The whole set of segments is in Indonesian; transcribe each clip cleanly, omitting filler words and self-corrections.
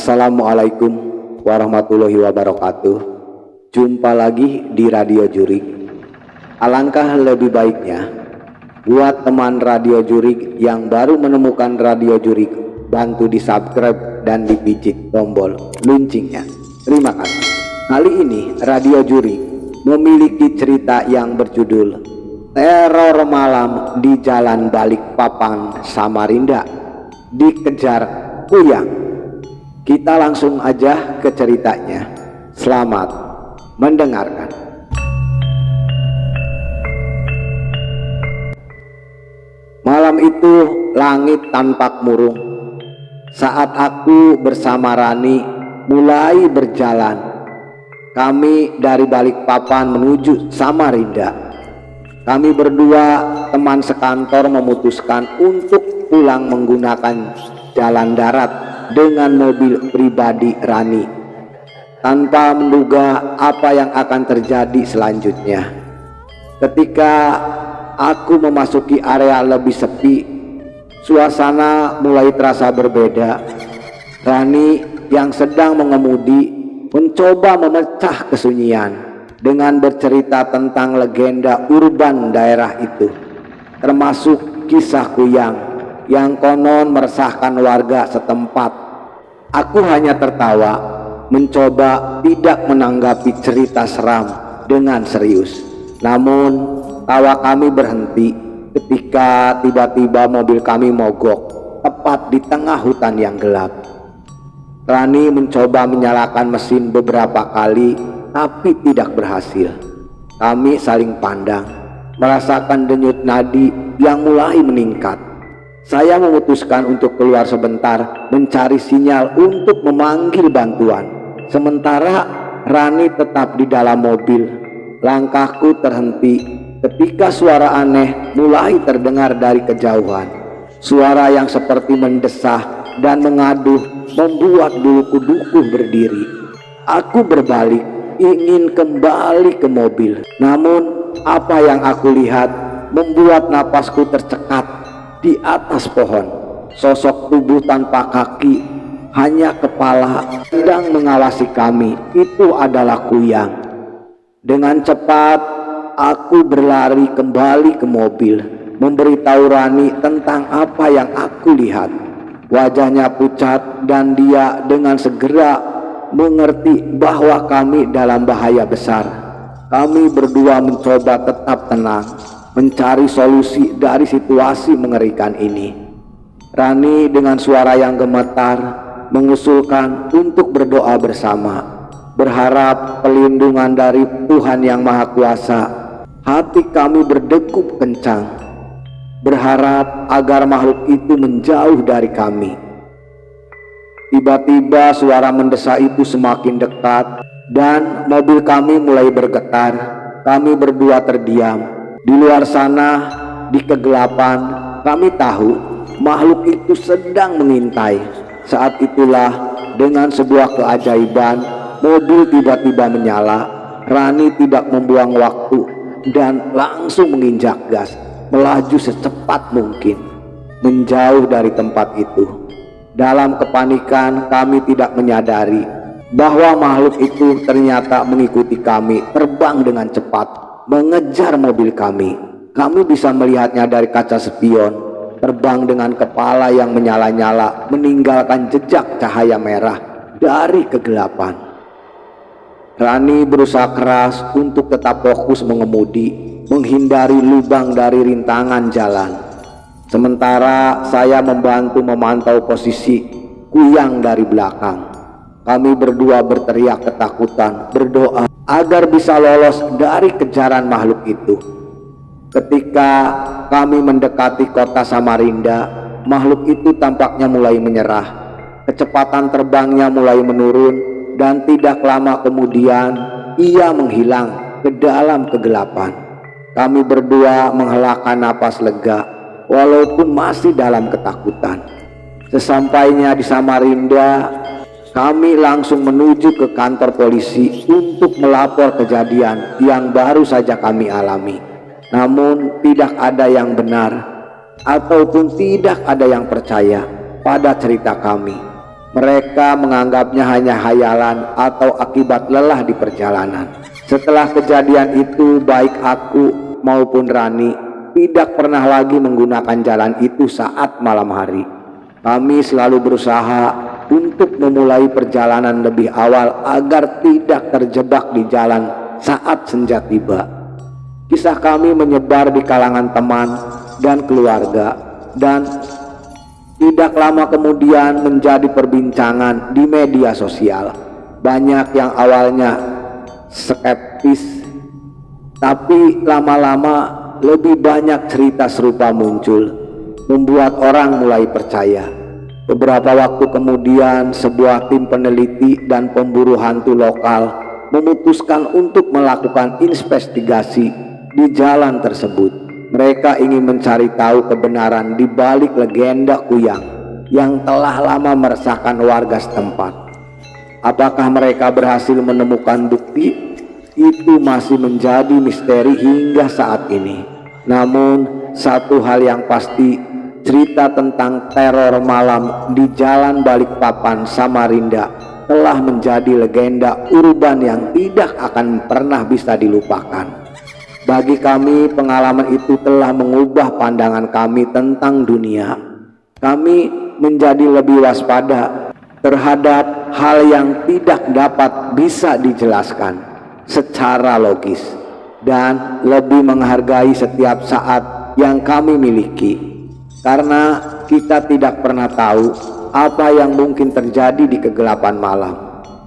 Assalamualaikum warahmatullahi wabarakatuh. Jumpa lagi di Radio Jurik. Alangkah lebih baiknya buat teman Radio Jurik yang baru menemukan Radio Jurik, bantu di subscribe dan dipicit tombol loncengnya. Terima kasih. Kali ini Radio Jurik memiliki cerita yang berjudul Teror Malam di Jalan Balikpapan, Samarinda, dikejar kuyang. Kita langsung aja ke ceritanya. Selamat mendengarkan. Malam itu langit tampak murung saat aku bersama Rani mulai berjalan. Kami dari Balikpapan menuju Samarinda. Kami berdua teman sekantor memutuskan untuk pulang menggunakan jalan darat dengan mobil pribadi Rani, tanpa menduga apa yang akan terjadi selanjutnya. Ketika aku memasuki area lebih sepi, suasana mulai terasa berbeda. Rani yang sedang mengemudi mencoba memecah kesunyian dengan bercerita tentang legenda urban daerah itu, termasuk kisah kuyang yang konon meresahkan warga setempat. Aku hanya tertawa, mencoba tidak menanggapi cerita seram dengan serius. Namun tawa kami berhenti ketika tiba-tiba mobil kami mogok tepat di tengah hutan yang gelap. Rani mencoba menyalakan mesin beberapa kali, tapi tidak berhasil. Kami saling pandang, merasakan denyut nadi yang mulai meningkat. Saya memutuskan untuk keluar sebentar mencari sinyal untuk memanggil bantuan. Sementara Rani tetap di dalam mobil. Langkahku terhenti ketika suara aneh mulai terdengar dari kejauhan. Suara yang seperti mendesah dan mengaduh membuat bulu kuduku berdiri. Aku berbalik ingin kembali ke mobil. Namun apa yang aku lihat membuat napasku tercekat. Di atas pohon, sosok tubuh tanpa kaki, hanya kepala, sedang mengawasi kami. Itu adalah kuyang. Dengan cepat aku berlari kembali ke mobil, memberitahu Rani tentang apa yang aku lihat. Wajahnya pucat dan dia dengan segera mengerti bahwa kami dalam bahaya besar. Kami berdua mencoba tetap tenang, mencari solusi dari situasi mengerikan ini. Rani dengan suara yang gemetar mengusulkan untuk berdoa bersama, berharap pelindungan dari Tuhan yang Maha Kuasa. Hati kami berdegup kencang, berharap agar makhluk itu menjauh dari kami. Tiba-tiba suara mendesak itu semakin dekat dan mobil kami mulai bergetar. Kami berdua terdiam. Di luar sana, di kegelapan, kami tahu makhluk itu sedang mengintai. Saat itulah, dengan sebuah keajaiban, mobil tiba-tiba menyala. Rani tidak membuang waktu dan langsung menginjak gas, melaju secepat mungkin, menjauh dari tempat itu. Dalam kepanikan, kami tidak menyadari bahwa makhluk itu ternyata mengikuti kami, terbang dengan cepat mengejar mobil kami. Kami bisa melihatnya dari kaca spion, terbang dengan kepala yang menyala-nyala, meninggalkan jejak cahaya merah dari kegelapan. Rani berusaha keras untuk tetap fokus mengemudi, menghindari lubang dari rintangan jalan. Sementara saya membantu memantau posisi kuyang dari belakang. Kami berdua berteriak ketakutan, berdoa agar bisa lolos dari kejaran makhluk itu. Ketika kami mendekati kota Samarinda, makhluk itu tampaknya mulai menyerah. Kecepatan terbangnya mulai menurun dan tidak lama kemudian ia menghilang ke dalam kegelapan. Kami berdua menghelakan napas lega walaupun masih dalam ketakutan. Sesampainya di Samarinda, kami langsung menuju ke kantor polisi untuk melapor kejadian yang baru saja kami alami. Namun tidak ada yang benar ataupun tidak ada yang percaya pada cerita kami. Mereka menganggapnya hanya hayalan atau akibat lelah di perjalanan. Setelah kejadian itu, baik aku maupun Rani tidak pernah lagi menggunakan jalan itu saat malam hari. Kami selalu berusaha untuk memulai perjalanan lebih awal agar tidak terjebak di jalan saat senja tiba. Kisah kami menyebar di kalangan teman dan keluarga, dan tidak lama kemudian menjadi perbincangan di media sosial. Banyak yang awalnya skeptis, tapi lama-lama lebih banyak cerita serupa muncul, membuat orang mulai percaya. Beberapa waktu kemudian, sebuah tim peneliti dan pemburu hantu lokal memutuskan untuk melakukan investigasi di jalan tersebut. Mereka ingin mencari tahu kebenaran di balik legenda Kuyang yang telah lama meresahkan warga setempat. Apakah mereka berhasil menemukan bukti? Itu masih menjadi misteri hingga saat ini. Namun satu hal yang pasti, cerita tentang teror malam di Jalan Balikpapan, Samarinda telah menjadi legenda urban yang tidak akan pernah bisa dilupakan. Bagi kami, pengalaman itu telah mengubah pandangan kami tentang dunia. Kami menjadi lebih waspada terhadap hal yang tidak dapat bisa dijelaskan secara logis, dan lebih menghargai setiap saat yang kami miliki, karena kita tidak pernah tahu apa yang mungkin terjadi di kegelapan malam.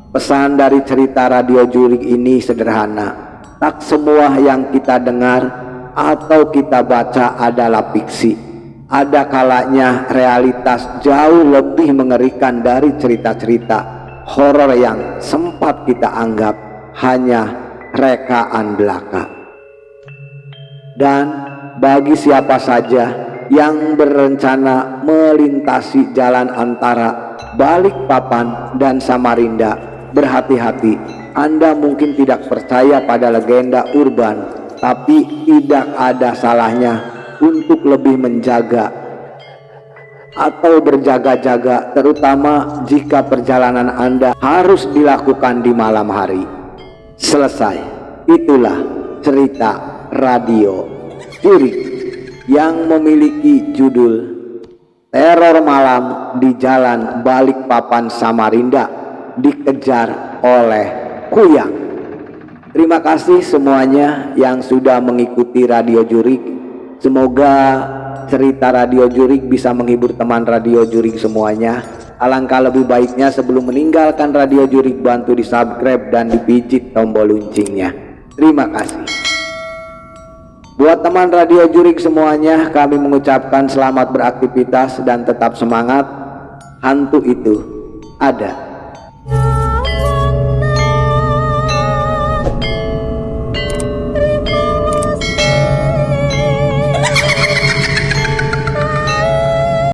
Pesan dari cerita Radio Jurik ini sederhana: tak semua yang kita dengar atau kita baca adalah fiksi. Ada kalanya realitas jauh lebih mengerikan dari cerita-cerita horor yang sempat kita anggap hanya rekaan belaka. Dan bagi siapa saja yang berencana melintasi jalan antara Balikpapan dan Samarinda, berhati-hati. Anda mungkin tidak percaya pada legenda urban, tapi tidak ada salahnya untuk lebih menjaga atau berjaga-jaga, terutama jika perjalanan Anda harus dilakukan di malam hari. Selesai. Itulah cerita Radio Jurik yang memiliki judul Teror Malam di Jalan Balikpapan Samarinda Dikejar oleh Kuyang. Terima kasih semuanya yang sudah mengikuti Radio Jurik. Semoga cerita Radio Jurik bisa menghibur teman Radio Jurik semuanya. Alangkah lebih baiknya sebelum meninggalkan Radio Jurik, bantu di subscribe dan dipijit tombol loncengnya. Terima kasih. Buat teman Radio Jurik semuanya, kami mengucapkan selamat beraktivitas dan tetap semangat. Hantu itu ada.